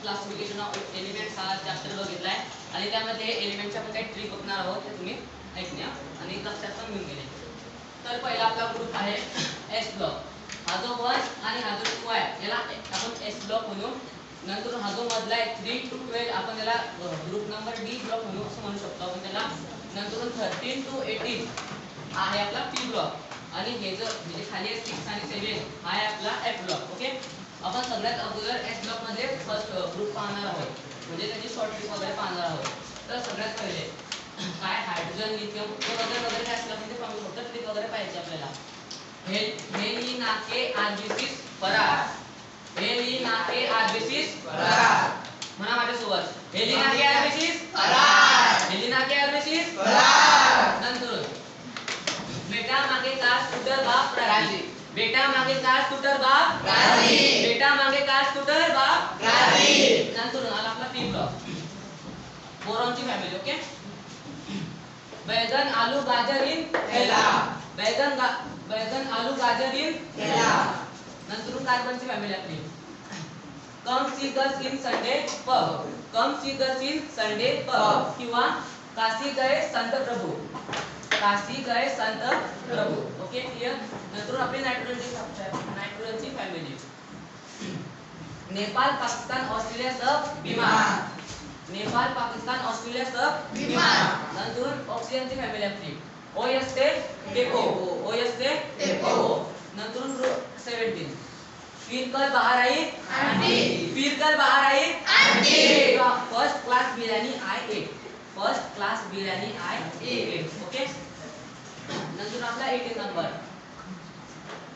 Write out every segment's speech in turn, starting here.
Classification of elements हा chapter बघितलाय आणि त्यामध्ये एलिमेंटच्या आपण काही ट्रिक बघणार आहोत ते तुम्ही ऐकण्या आणि लक्षात पण घेऊन गेले. तर पहिला आपला ग्रुप आहे एस ब्लॉक. हा जो 1 आणि हा जो 2 आहे याला आपण एस ब्लॉक म्हणू. नंतर हा जो मधला आहे 3 to 12 आपण याला ग्रुप नंबर डी ब्लॉक म्हणू असं म्हणू शकतो आपण त्याला. नंतर 13 to 18 हा आहे आपला पी ब्लॉक आणि हे जो म्हणजे खाली 6 आणि 7 हा आहे आपला एफ ब्लॉक. ओके, आपण सगळ्यात अगोदर एस ब्लॉक मध्ये फर्स्ट ग्रुप पाहणार आहोत म्हणजे त्याची शॉर्ट ट्रिक वगैरे पाहणार आहोत. तर सगळ्यात पहिले काय हायड्रोजन लिथियम वगैरे वगैरे काय असलं म्हणजे पाहू शकतो. ट्रिक वगैरे पाहिजे आपल्याला. हेलिनाके आर्बिसिस फरार. हेलिनाके आर्बिसिस फरार. म्हणा माझ्यासोबत हेलिनाके आर्बिसिस फरार. हेलिनाके आर्बिसिस फरार. नंतर बेटा मागे का स्कूटर बाप राजी. बेटा मागे का स्कूटर बाप राजी. बेटा मागे का स्कूटर बाप राजी. नंतर आला आपला पी ब्लॉक, बोरॉनची फॅमिली. ओके, बैगन आलू गाजर इन थैला. बैगन आलू गाजर इन थैला. नंतर कार्बनची फॅमिली आपली. Come see girls in Sunday pub. Come see girls in Sunday pub किंवा काशी गए संत प्रभू. काशी गए संत प्रभू. Okay, clear. नंतर आपली नायट्रोजनची फॅमिली. नेपाल पाकिस्तान ऑस्ट्रेलिया सब बीमार. नेपाल पाकिस्तान ऑस्ट्रेलिया सब बीमार. नंतर ऑक्सिजनची फॅमिली आपली. OS से टेको. OS से टेको. नंतर 17 फिर कल बाहर आई आंटी. फिर कल बाहर आई aunty. First class biryani I ate. First class biryani I ate. Okay, नंतर आपला 18 नंबर.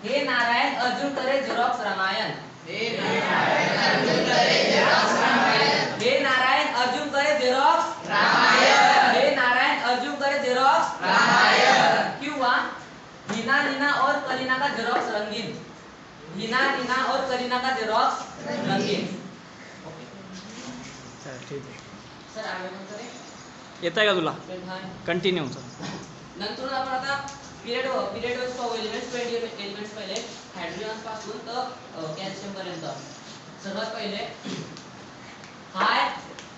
हे नारायण अर्जुन करे झेरॉक्स रामायण. हे नारायण अर्जुन करे झेरॉक्स रामायण. हे नारायण अर्जुन करे झेरॉक्स रामायण. हे नारायण अर्जुन करे झेरॉक्स रामायण. किंवा हिना नीना और करीना का झेरॉक्स रंगीन. हिना नीना और करीना का झेरॉक्स रंगीन. ओके सर, ठीक आहे सर. आगे करें येत आहे का तुला? कंटिन्यू. नंतर आपण आता पिरियड वाईज पाहू. एलिमेंट्स 20 एलिमेंट्स पहिले हायड्रोजन पासून तर कॅल्शियम पर्यंत. सर्वात पहिले hi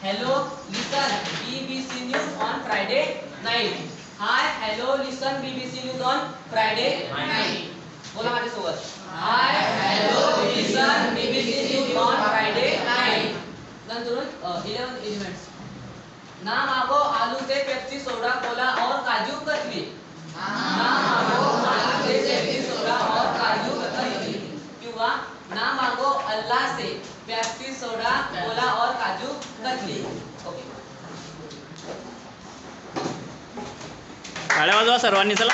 hello listen BBC news on Friday night. Hi hello listen BBC news on Friday night. बोला माझ्यासोबत. Hi hello listen BBC news on Friday night. नंतर 11 एलिमेंट्स. ना मांगो आलू से पेप्सी सोडा कोला और काजू कतली. ना मांगो आलू से पेप्सी सोडा और काजू कतली किंवा ना मांगो अल्लाह से पेप्सी सोडा कोला और काजू कतली. ओके, टाळ्या वाजवा सर्वांनी. चला.